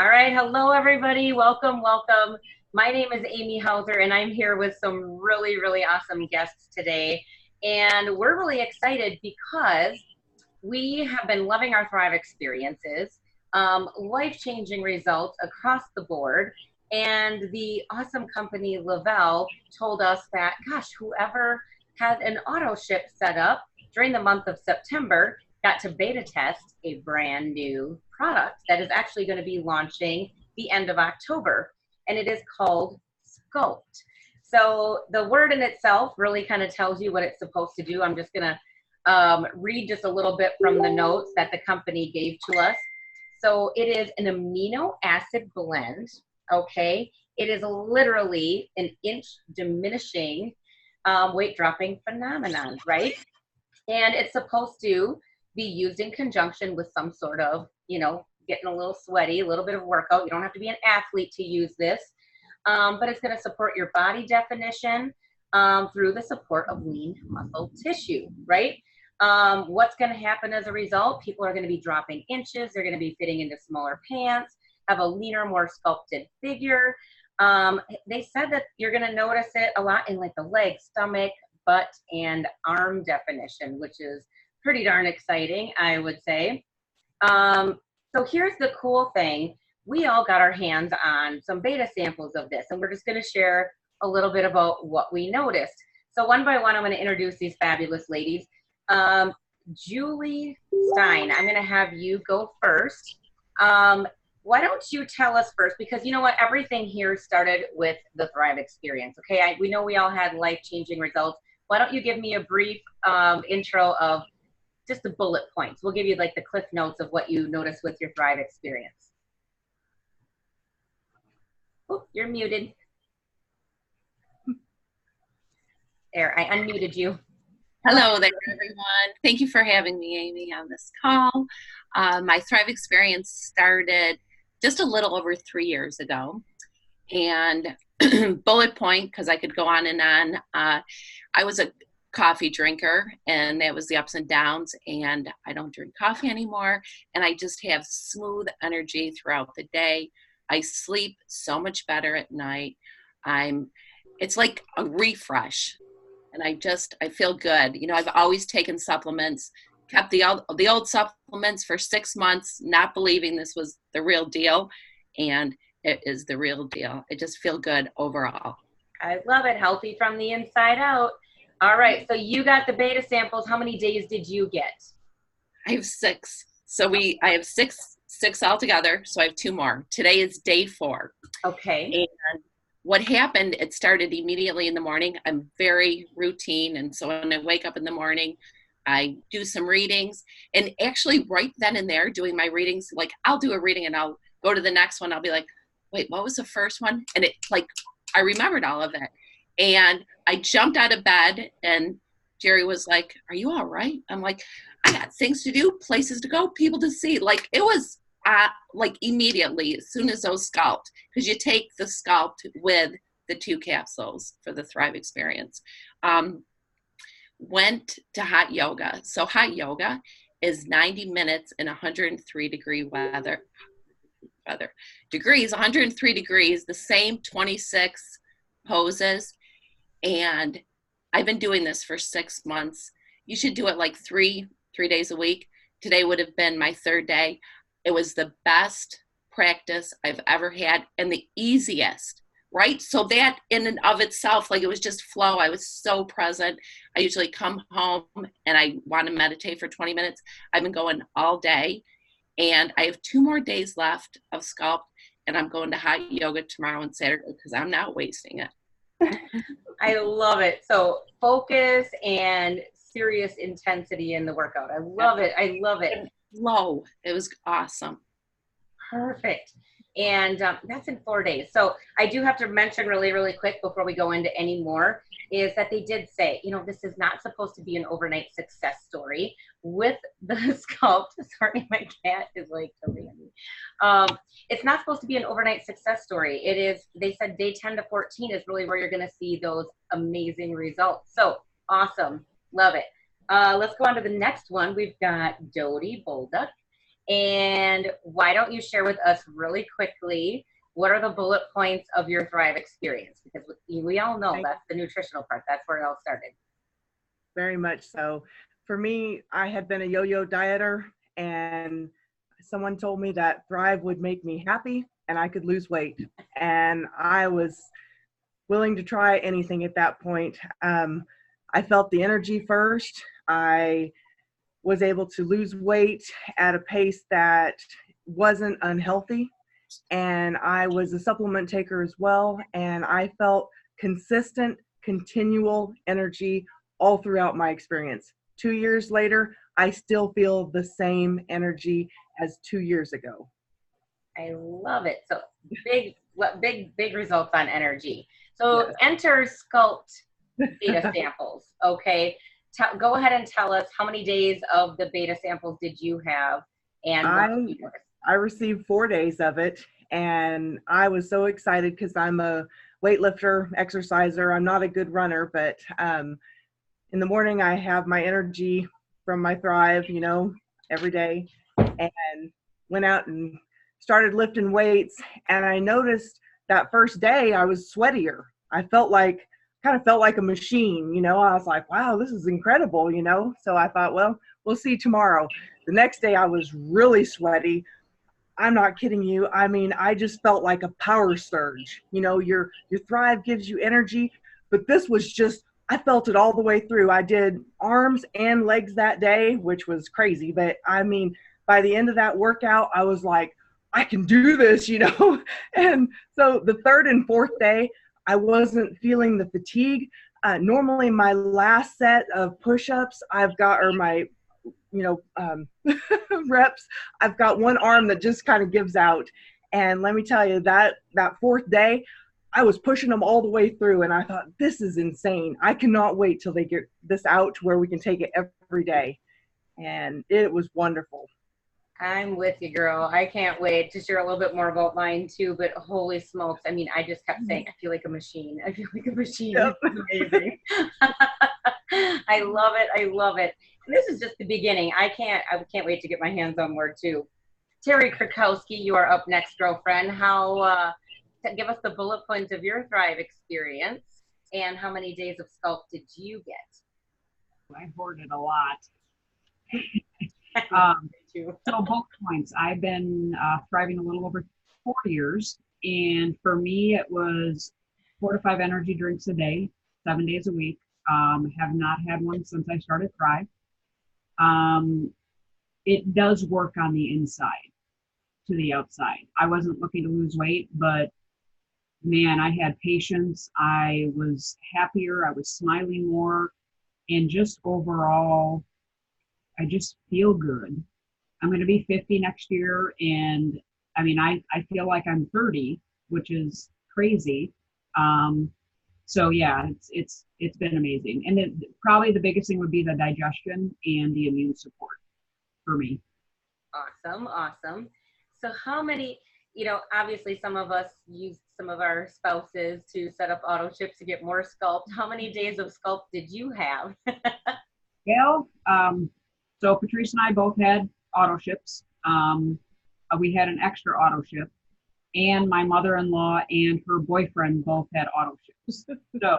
All right, hello everybody. Welcome, welcome. My name is Amy Hauser and I'm here with some really awesome guests today. And we're really excited because we have been loving our Thrive experiences, life-changing results across the board. And the awesome company Lavelle told us that, gosh, whoever had an auto ship set up during the month of September got to beta test a brand new product that is actually going to be launching the end of October. And it is called Sculpt. So the word in itself really kind of tells you what it's supposed to do. I'm just going to read just a little bit from the notes that the company gave to us. So it is an amino acid blend, okay? It is literally an inch diminishing weight dropping phenomenon, right? And it's supposed to be used in conjunction with some sort of, getting a little sweaty, a little bit of workout. You don't have to be an athlete to use this, but it's going to support your body definition through the support of lean muscle tissue, right? What's going to happen as a result? People are going to be dropping inches. They're going to be fitting into smaller pants, have a leaner, more sculpted figure. They said that you're going to notice it a lot in like the leg, stomach, butt, and arm definition, which is pretty darn exciting, I would say. So here's the cool thing. We all got our hands on some beta samples of this, and we're just going to share a little bit about what we noticed. So one by one, I'm going to introduce these fabulous ladies. Julie Stein, I'm going to have you go first. Why don't you tell us first, because you know what, everything here started with the Thrive experience, okay? We know we all had life-changing results. Why don't you give me a brief intro of just the bullet points. We'll give you like the cliff notes of what you noticed with your Thrive experience. Oh, you're muted. There, I unmuted you. Hello there, everyone. Thank you for having me, Amy, on this call. My Thrive experience started just a little over 3 years ago. And bullet point, because I could go on and on, I was a coffee drinker, and that was the ups and downs, and I don't drink coffee anymore, and I just have smooth energy throughout the day. I sleep so much better at night. It's like a refresh, and I feel good. You know, I've always taken supplements, kept the old supplements for 6 months, not believing this was the real deal, and it is the real deal. I just feel good overall. I love it. Healthy from the inside out. All right, so you got the beta samples. How many days did you get? I have 6. So I have six altogether. So I have 2 more. Today is day 4. Okay. And what happened, it started immediately in the morning. I'm very routine. And so when I wake up in the morning, I do some readings. And actually right then and there doing my readings, like I'll do a reading and I'll go to the next one. I'll be like, wait, what was the first one? And it like, I remembered all of it. And I jumped out of bed and Jerry was like, are you all right? I'm like, I got things to do, places to go, people to see. Like it was like immediately as soon as those Sculpt, because you take the Sculpt with the 2 capsules for the Thrive experience. Went to hot yoga. So hot yoga is 90 minutes in 103 degree weather degrees, 103 degrees, the same 26 poses. And I've been doing this for 6 months. You should do it like three days a week. Today would have been my 3rd day. It was the best practice I've ever had and the easiest, right? So that in and of itself, like it was just flow. I was so present. I usually come home and I want to meditate for 20 minutes. I've been going all day, and I have 2 more days left of Sculpt, and I'm going to hot yoga tomorrow and Saturday because I'm not wasting it. I love it. So focus and serious intensity in the workout. I love it. I love it. Flow. It was awesome. Perfect. And that's in 4 days. So I do have to mention really quick before we go into any more is that they did say, you know, this is not supposed to be an overnight success story with the Sculpt. Sorry, my cat is like totally on me. It's not supposed to be an overnight success story. It is, they said day 10 to 14 is really where you're going to see those amazing results. So awesome. Love it. Let's go on to the next one. We've got Dodie Bolduck. And why don't you share with us really quickly, what are the bullet points of your Thrive experience? Because we all know Thank that's the nutritional part. That's where it all started. very much so. For me, I had been a yo-yo dieter, and someone told me that Thrive would make me happy and I could lose weight. And I was willing to try anything at that point. I felt the energy first. I was able to lose weight at a pace that wasn't unhealthy. And I was a supplement taker as well. And I felt consistent, continual energy all throughout my experience. 2 years later, I still feel the same energy as 2 years ago. I love it. So big results on energy. So Yes. enter Sculpt beta samples. Okay. Go ahead and tell us how many days of the beta samples did you have and what I was yours? I received 4 days of it, and I was so excited because I'm a weightlifter, exerciser. I'm not a good runner, but in the morning I have my energy from my Thrive, every day, and went out and started lifting weights. And I noticed that first day I was sweatier. I kind of felt like a machine. I was like, wow, this is incredible. So I thought, well, we'll see tomorrow. The next day I was really sweaty. I'm not kidding you. I mean, I just felt like a power surge. Your Thrive gives you energy, but this was just, I felt it all the way through. I did arms and legs that day, which was crazy. But I mean, by the end of that workout, I was like, I can do this. And so the third and fourth day, I wasn't feeling the fatigue. Normally, my last set of push-ups, or my you know, um, reps, I've got one arm that just kind of gives out. And let me tell you, that fourth day, I was pushing them all the way through, and I thought, this is insane. I cannot wait till they get this out to where we can take it every day. And it was wonderful. I'm with you, girl. I can't wait to share a little bit more about mine too, but holy smokes. I mean, I just kept saying, I feel like a machine. I feel like a machine. Yep. This is amazing. I love it. I love it. And this is just the beginning. I can't wait to get my hands on more too. Terry Krakowski, you are up next, girlfriend. Give us the bullet points of your Thrive experience and how many days of Sculpt did you get? I hoarded a lot. Too. So both points. I've been thriving a little over 4 years, and for me, it was 4 to 5 energy drinks a day, 7 days a week. Have not had one since I started Thrive. It does work on the inside to the outside. I wasn't looking to lose weight, but man, I had patience. I was happier. I was smiling more, and just overall, I just feel good. I'm going to be 50 next year, and I mean, I feel like I'm 30, which is crazy. So yeah, it's been amazing. And then probably the biggest thing would be the digestion and the immune support for me. Awesome, awesome. So how many, obviously some of us use some of our spouses to set up auto ships to get more Sculpt. How many days of Sculpt did you have? Well, so Patrice and I both had auto ships. We had an extra auto ship, and my mother-in-law and her boyfriend both had auto ships. So,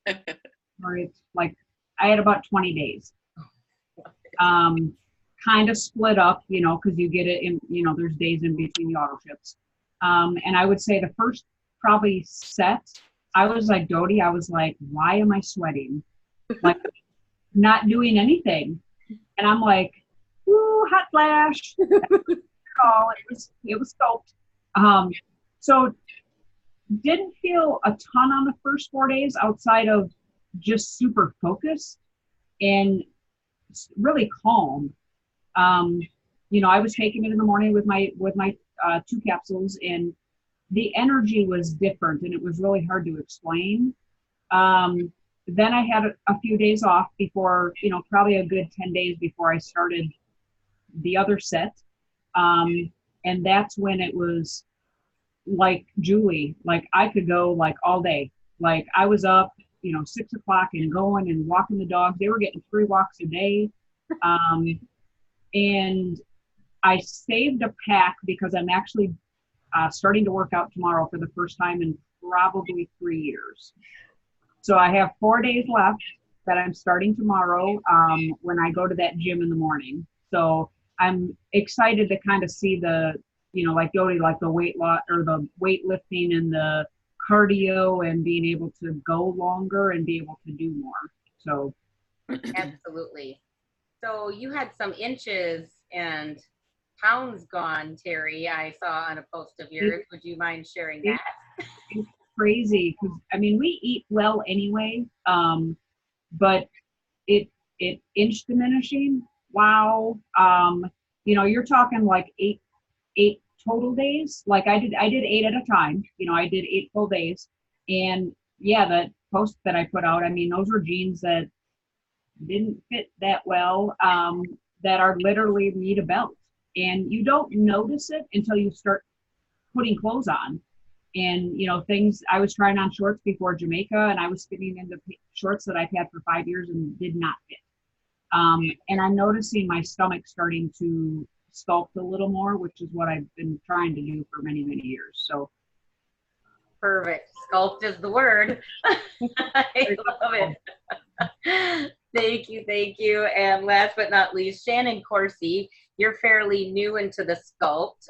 it's like I had about 20 days. Kind of split up, because you get it in, there's days in between the auto ships. And I would say the first probably set, I was like Dodie. I was like, why am I sweating? Like, not doing anything. And I'm like, ooh, hot flash. It was Sculpt. So didn't feel a ton on the first 4 days outside of just super focused and really calm. I was taking it in the morning with my 2 capsules, and the energy was different, and it was really hard to explain. Then I had a few days off before, probably a good 10 days before I started the other set. And that's when it was like Julie, like I could go like all day. Like I was up, 6 o'clock and going and walking the dogs. They were getting 3 walks a day. And I saved a pack because I'm actually starting to work out tomorrow for the first time in probably 3 years. So I have 4 days left that I'm starting tomorrow when I go to that gym in the morning. So I'm excited to kind of see the, like Jody, like the weight loss or the weightlifting and the cardio and being able to go longer and be able to do more. So Absolutely. So you had some inches and pounds gone, Terry. I saw on a post of yours. Would you mind sharing that? it's crazy because I mean we eat well anyway, but it inch diminishing. Wow. You're talking like eight total days. Like I did 8 at a time. I did 8 full days. And yeah, that post that I put out, I mean, those were jeans that didn't fit that well, that are literally need a belt. And you don't notice it until you start putting clothes on. And, things, I was trying on shorts before Jamaica and I was fitting into shorts that I've had for 5 years and did not fit. And I'm noticing my stomach starting to sculpt a little more, which is what I've been trying to do for many, many years. So perfect. Sculpt is the word. I love it. Thank you, thank you. And last but not least, Shannon Corsi, you're fairly new into the Sculpt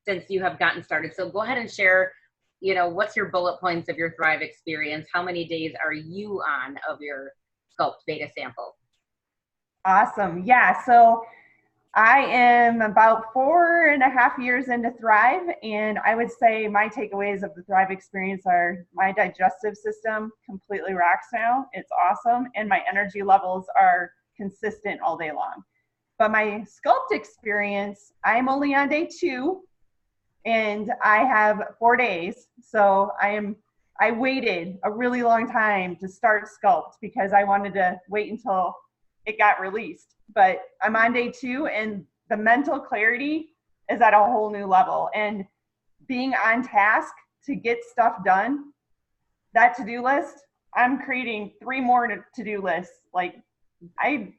since you have gotten started. So go ahead and share, what's your bullet points of your Thrive experience? How many days are you on of your Sculpt beta sample? Awesome. Yeah. So I am about 4.5 years into Thrive, and I would say my takeaways of the Thrive experience are my digestive system completely rocks now. It's awesome. And my energy levels are consistent all day long. But my Sculpt experience, I'm only on day 2 and I have 4 days. So I waited a really long time to start Sculpt because I wanted to wait until it got released. But I'm on day 2 and the mental clarity is at a whole new level. And being on task to get stuff done, that to-do list, I'm creating 3 more to-do lists. Like I'm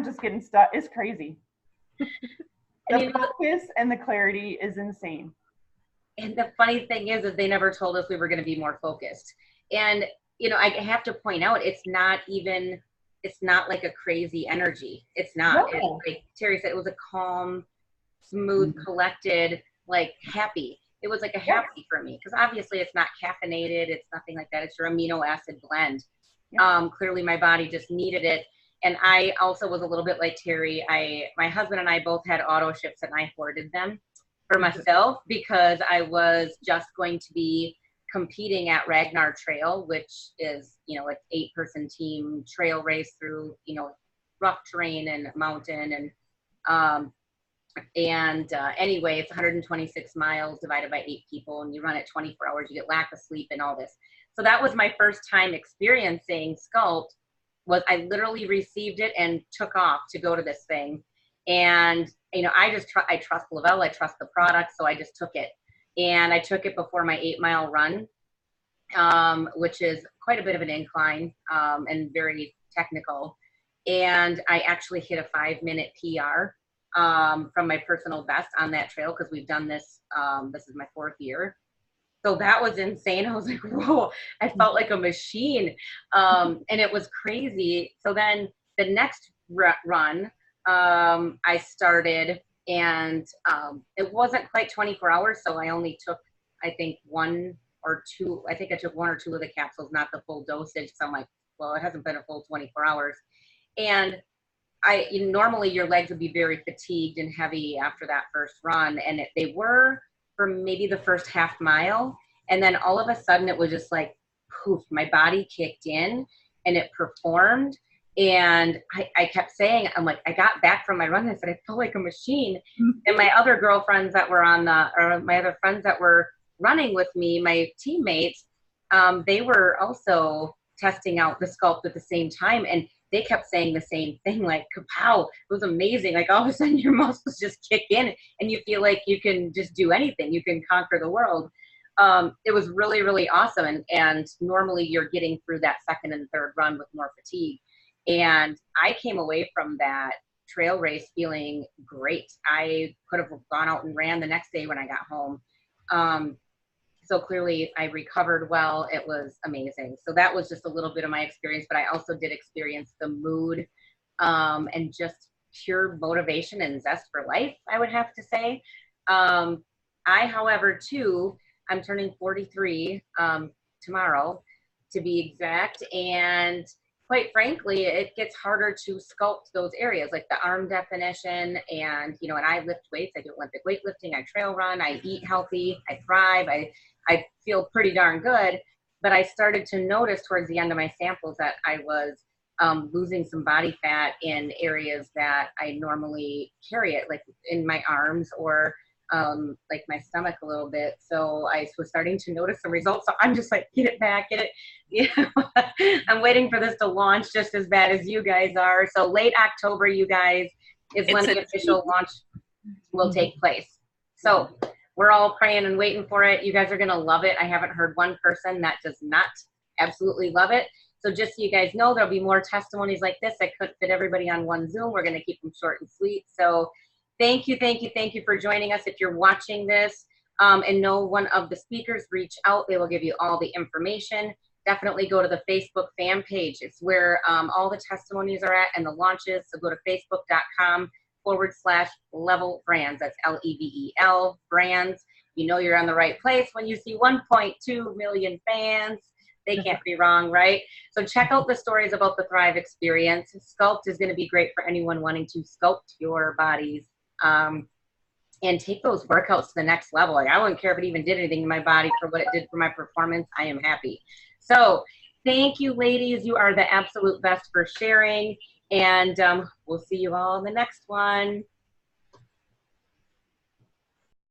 just getting stuff. It's crazy. The focus and the clarity is insane. And the funny thing is they never told us we were going to be more focused. And, I have to point out, it's not like a crazy energy. It's not. No. It's like Terry said, it was a calm, smooth, collected, like happy. It was like a happy for me because obviously it's not caffeinated. It's nothing like that. It's your amino acid blend. Yeah. Clearly my body just needed it. And I also was a little bit like Terry. My husband and I both had auto ships and I hoarded them for myself because I was just going to be competing at Ragnar Trail, which is, an 8-person team trail race through, rough terrain and mountain. Anyway, it's 126 miles divided by 8 people and you run it 24 hours, you get lack of sleep and all this. So that was my first time experiencing Sculpt. I literally received it and took off to go to this thing. And, I trust Lavelle, I trust the product. So I just took it and I took it before my 8-mile run, which is quite a bit of an incline, and very technical. And I actually hit a 5-minute PR, from my personal best on that trail. Cause we've done this, this is my 4th year. So that was insane. I was like, whoa, I felt like a machine. And it was crazy. So then the next run, I started and it wasn't quite 24 hours. So I only took, I think 1 or 2, I think I took 1 or 2 of the capsules, not the full dosage. So I'm like, well, it hasn't been a full 24 hours. And normally your legs would be very fatigued and heavy after that first run. And they were for maybe the first half mile. And then all of a sudden it was just like, poof, my body kicked in and it performed. And I kept saying, I'm like, I got back from my run and I said, I felt like a machine. And my other girlfriends that were my other friends that were running with me, my teammates, they were also testing out the Sculpt at the same time. And they kept saying the same thing, like, kapow, it was amazing. Like all of a sudden your muscles just kick in and you feel like you can just do anything. You can conquer the world. It was really, really awesome. And normally you're getting through that second and third run with more fatigue. And I came away from that trail race feeling great. I could have gone out and ran the next day when I got home. So clearly I recovered well. It was amazing. So that was just a little bit of my experience, but I also did experience the mood and just pure motivation and zest for life, I would have to say. I, however, too, I'm turning 43 tomorrow, to be exact. And quite frankly, it gets harder to sculpt those areas, like the arm definition. And, you know, and I lift weights. I do Olympic weightlifting. I trail run. I eat healthy. I thrive. I feel pretty darn good. But I started to notice towards the end of my samples that I was losing some body fat in areas that I normally carry it, like in my arms or like my stomach a little bit. So I was starting to notice some results. So I'm just like, get it back, get it. You know, I'm waiting for this to launch just as bad as you guys are. So late October, you guys, is when the official launch will take place. So we're all praying and waiting for it. You guys are going to love it. I haven't heard one person that does not absolutely love it. So just so you guys know, there'll be more testimonies like this. I couldn't fit everybody on one Zoom. We're going to keep them short and sweet. So thank you for joining us. If you're watching this and know one of the speakers, reach out. They will give you all the information. Definitely go to the Facebook fan page. It's where all the testimonies are at and the launches. So go to facebook.com/Level Brands. That's LEVEL brands. You know you're on the right place when you see 1.2 million fans. They can't be wrong, right? So check out the stories about the Thrive experience. Sculpt is going to be great for anyone wanting to sculpt your bodies and take those workouts to the next level. Like, I wouldn't care if it even did anything in my body for what it did for my performance. I am happy. So thank you, ladies. You are the absolute best for sharing. And we'll see you all in the next one.